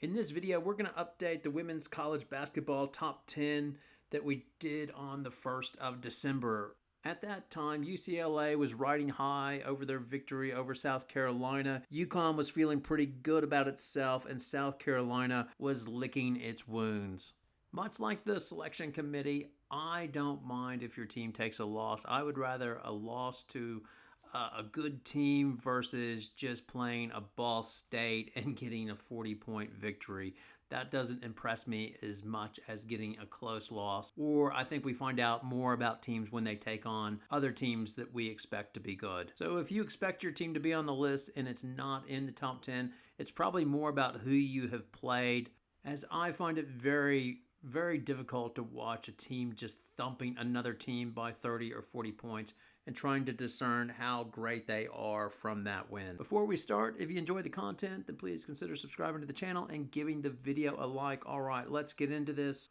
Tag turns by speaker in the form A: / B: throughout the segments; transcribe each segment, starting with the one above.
A: In this video, we're going to update the women's college basketball top 10 that we did on the 1st of December. At that time, UCLA was riding high over their victory over South Carolina. UConn was feeling pretty good about itself, and South Carolina was licking its wounds. Much like the selection committee, I don't mind if your team takes a loss. I would rather a loss to a good team versus just playing a Ball State and getting a 40-point victory. That doesn't impress me as much as getting a close loss. Or I think we find out more about teams when they take on other teams that we expect to be good. So if you expect your team to be on the list and it's not in the top 10, it's probably more about who you have played, as I find it very difficult to watch a team just thumping another team by 30 or 40 points and trying to discern how great they are from that win. Before we start, if you enjoy the content, then please consider subscribing to the channel and giving the video a like. All right, let's get into this.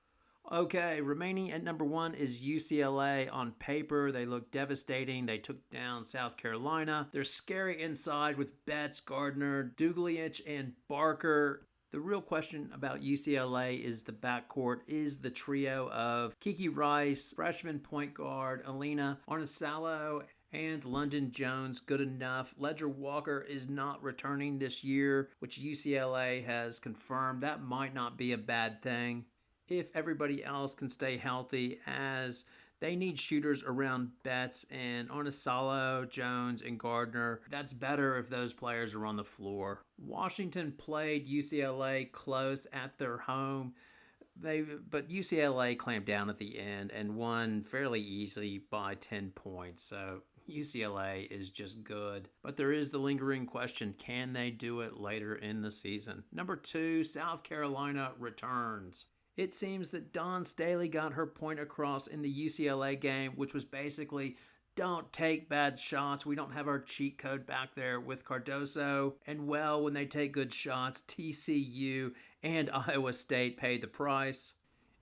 A: Okay, remaining at number 1 is UCLA. On paper, they look devastating. They took down South Carolina. They're scary inside with Betts, Gardner, Dugliach, and Barker. The real question about UCLA is the backcourt. Is the trio of Kiki Rice, freshman point guard Alina Arnasalo, and London Jones good enough? Ledger Walker is not returning this year, which UCLA has confirmed. That might not be a bad thing if everybody else can stay healthy, as they need shooters around Betts and Arnasalo, Jones, and Gardner. That's better if those players are on the floor. Washington played UCLA close at their home, but UCLA clamped down at the end and won fairly easily by 10 points. So UCLA is just good. But there is the lingering question, can they do it later in the season? Number 2, South Carolina returns. It seems that Dawn Staley got her point across in the UCLA game, which was basically, don't take bad shots. We don't have our cheat code back there with Cardoso. And well, when they take good shots, TCU and Iowa State pay the price.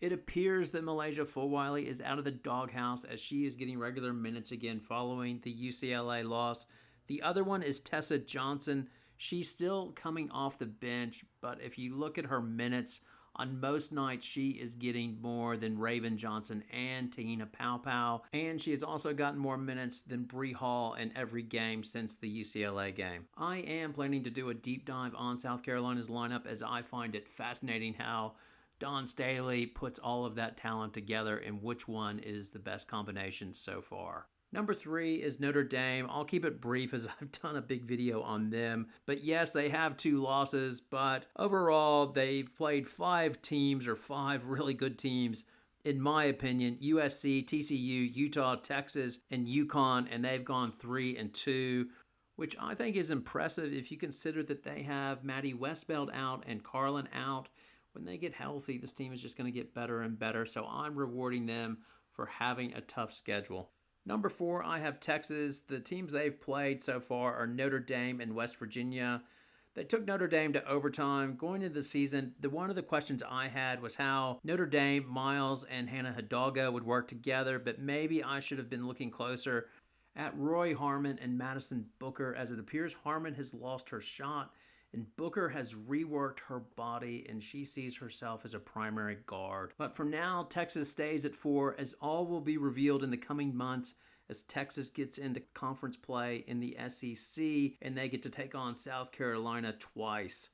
A: It appears that Malaysia Fulwiley is out of the doghouse, as she is getting regular minutes again following the UCLA loss. The other one is Tessa Johnson. She's still coming off the bench, but if you look at her minutes, on most nights, she is getting more than Raven Johnson and Tahina Paopao, and she has also gotten more minutes than Bree Hall in every game since the UCLA game. I am planning to do a deep dive on South Carolina's lineup, as I find it fascinating how Dawn Staley puts all of that talent together and which one is the best combination so far. Number 3 is Notre Dame. I'll keep it brief as I've done a big video on them. But yes, they have 2 losses, but overall they've played 5 teams, or 5 really good teams, in my opinion: USC, TCU, Utah, Texas, and UConn, and they've gone 3-2, which I think is impressive if you consider that they have Maddie Westbeld out and Carlin out. When they get healthy, this team is just going to get better and better, so I'm rewarding them for having a tough schedule. Number 4, I have Texas. The teams they've played so far are Notre Dame and West Virginia. They took Notre Dame to overtime. Going into the season, one of the questions I had was how Notre Dame, Miles, and Hannah Hidalgo would work together, but maybe I should have been looking closer at Roy Harmon and Madison Booker, as it appears Harmon has lost her shot and Booker has reworked her body, and she sees herself as a primary guard. But for now, Texas stays at 4, as all will be revealed in the coming months as Texas gets into conference play in the SEC, and they get to take on South Carolina twice.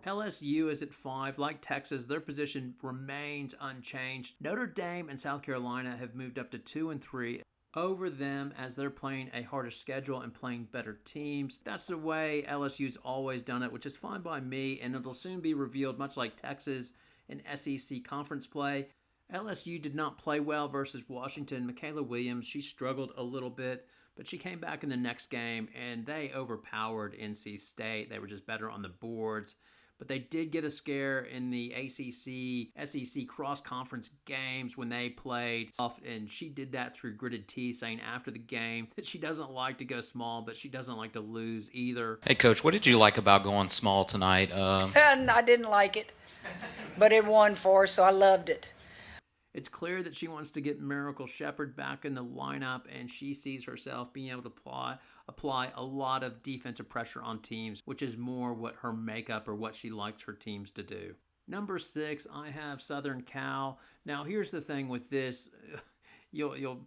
A: LSU is at 5. Like Texas, their position remains unchanged. Notre Dame and South Carolina have moved up to 2 and 3 over them, as they're playing a harder schedule and playing better teams. That's the way LSU's always done it, which is fine by me, and it'll soon be revealed, much like Texas in SEC conference play. LSU did not play well versus Washington. Michaela Williams, she struggled a little bit, but she came back in the next game, and they overpowered NC State. They were just better on the boards. But they did get a scare in the ACC, SEC cross-conference games when they played, and she did that through gritted teeth, saying after the game that she doesn't like to go small, but she doesn't like to lose either.
B: Hey, Coach, what did you like about going small tonight?
C: And I didn't like it, but it won for us, so I loved it.
A: It's clear that she wants to get Miracle Shepherd back in the lineup, and she sees herself being able to apply a lot of defensive pressure on teams, which is more what her makeup or what she likes her teams to do. Number 6, I have Southern Cal. Now, here's the thing with this. You'll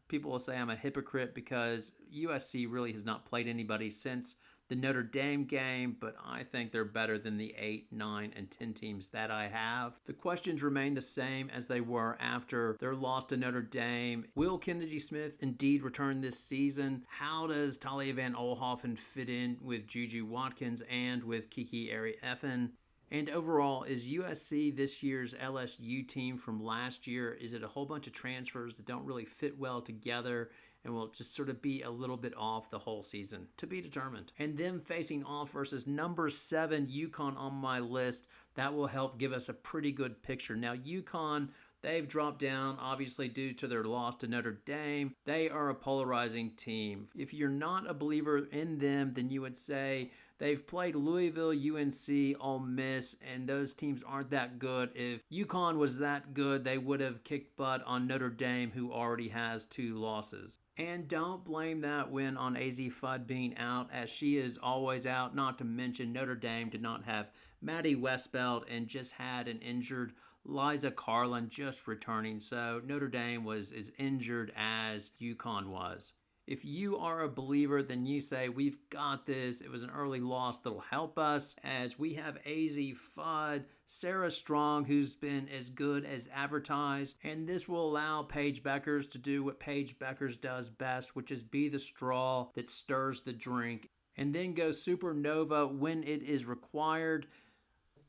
A: people will say I'm a hypocrite because USC really has not played anybody since the Notre Dame game, but I think they're better than the 8, 9, and 10 teams that I have. The questions remain the same as they were after their loss to Notre Dame. Will Kennedy Smith indeed return this season? How does Talia Van Oelhoffen fit in with Juju Watkins and with Kiki Ari-Effen? And overall, is USC this year's LSU team from last year? Is it a whole bunch of transfers that don't really fit well together and will just sort of be a little bit off the whole season? To be determined. And them facing off versus number 7 UConn on my list, that will help give us a pretty good picture. Now, UConn, they've dropped down, obviously, due to their loss to Notre Dame. They are a polarizing team. If you're not a believer in them, then you would say they've played Louisville, UNC, Ole Miss, and those teams aren't that good. If UConn was that good, they would have kicked butt on Notre Dame, who already has 2 losses. And don't blame that win on Azzi Fudd being out, as she is always out, not to mention Notre Dame did not have Maddie Westbeld and just had an injured Liza Carlin just returning, so Notre Dame was as injured as UConn was. If you are a believer, then you say, we've got this. It was an early loss that'll help us, as we have Azzi Fudd, Sarah Strong, who's been as good as advertised, and this will allow Paige Beckers to do what Paige Beckers does best, which is be the straw that stirs the drink, and then go supernova when it is required.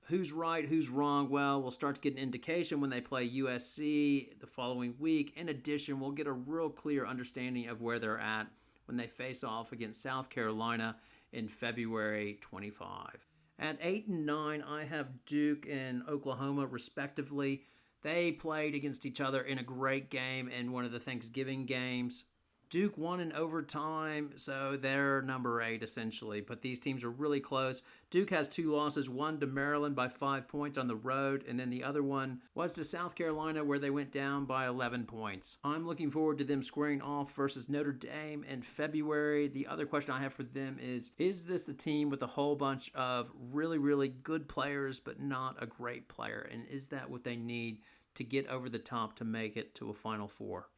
A: Who's right, who's wrong? Well, we'll start to get an indication when they play USC the following week. In addition, we'll get a real clear understanding of where they're at when they face off against South Carolina in February 25. At 8 and 9, I have Duke and Oklahoma, respectively. They played against each other in a great game in one of the Thanksgiving games. Duke won in overtime, so they're number 8 essentially, but these teams are really close. Duke has 2 losses, one to Maryland by 5 points on the road, and then the other one was to South Carolina where they went down by 11 points. I'm looking forward to them squaring off versus Notre Dame in February. The other question I have for them is this a team with a whole bunch of really, really good players but not a great player, and is that what they need to get over the top to make it to a Final Four?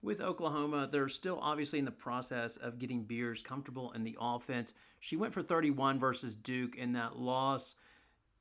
A: With Oklahoma, they're still obviously in the process of getting Beers comfortable in the offense. She went for 31 versus Duke in that loss,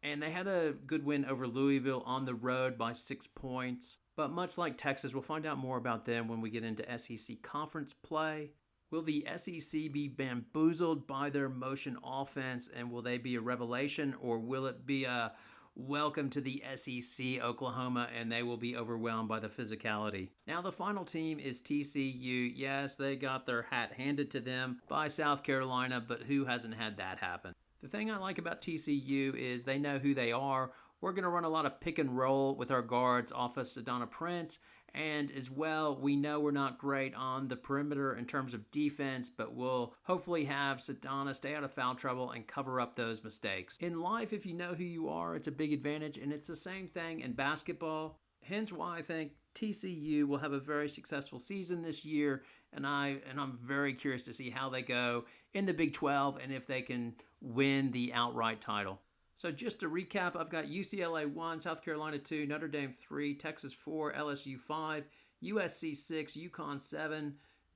A: and they had a good win over Louisville on the road by 6 points. But much like Texas, we'll find out more about them when we get into SEC conference play. Will the SEC be bamboozled by their motion offense, and will they be a revelation, or will it be a welcome to the SEC, Oklahoma, and they will be overwhelmed by the physicality? Now, the final team is TCU. Yes, they got their hat handed to them by South Carolina, but who hasn't had that happen? The thing I like about TCU is they know who they are. We're going to run a lot of pick and roll with our guards off of Sedona Prince. And as well, we know we're not great on the perimeter in terms of defense, but we'll hopefully have Sedona stay out of foul trouble and cover up those mistakes. In life, if you know who you are, it's a big advantage, and it's the same thing in basketball. Hence why I think TCU will have a very successful season this year, and I'm very curious to see how they go in the Big 12 and if they can win the outright title. So just to recap, I've got UCLA 1, South Carolina 2, Notre Dame 3, Texas 4, LSU 5, USC 6, UConn 7,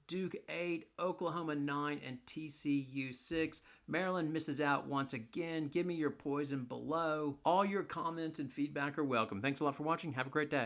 A: Duke 8, Oklahoma 9, and TCU 6. Maryland misses out once again. Give me your poison below. All your comments and feedback are welcome. Thanks a lot for watching. Have a great day.